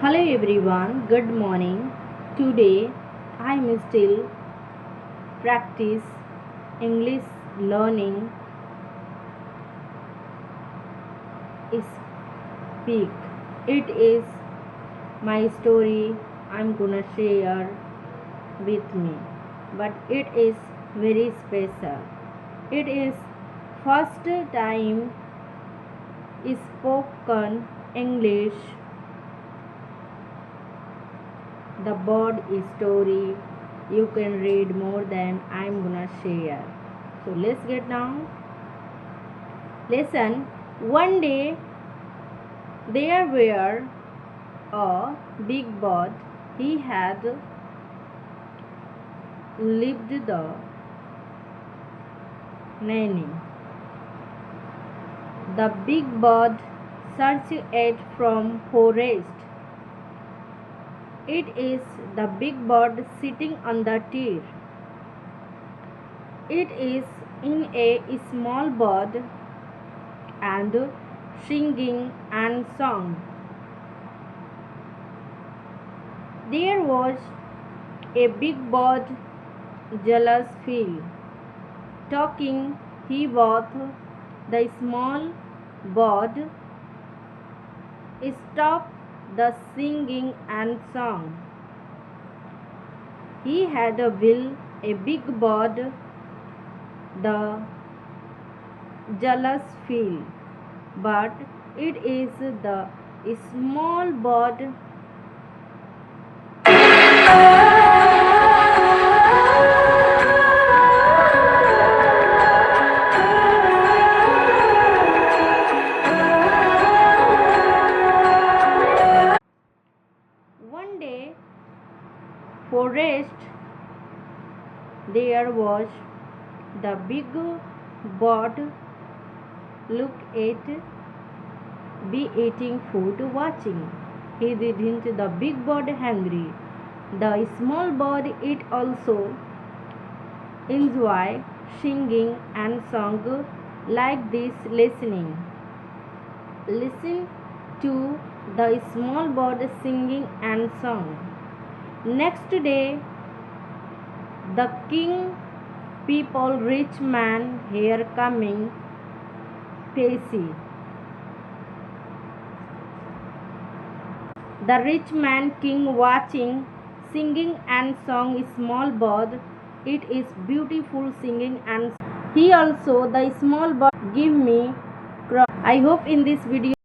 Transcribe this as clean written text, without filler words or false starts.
Hello everyone, good morning. Today I am still practice English learning speak. It is my story I'm gonna share with me, but it is very special. It is first time spoken English, the board story. You can read more than I'm gonna share. So let's get down. Listen. One day there were a big bird. He had lived the nanny. The big bird searched it from forest. It is the big bird sitting on the tree. It is in a small bird and singing and song. There was a big bird jealous feel. Talking he bought the small bird stopped the singing and song. He had a will a big bird the jealous feel, but it is the small bird one day forest there was the big bird look at be eating food watching. He didn't the big bird hungry. The small bird it also enjoy singing and song like this listening. Listen to the small bird singing and song. Next day the king people rich man here coming Pacey. The rich man king watching singing and song small bird. It is beautiful singing and he also the small bird give me crop. I hope in this video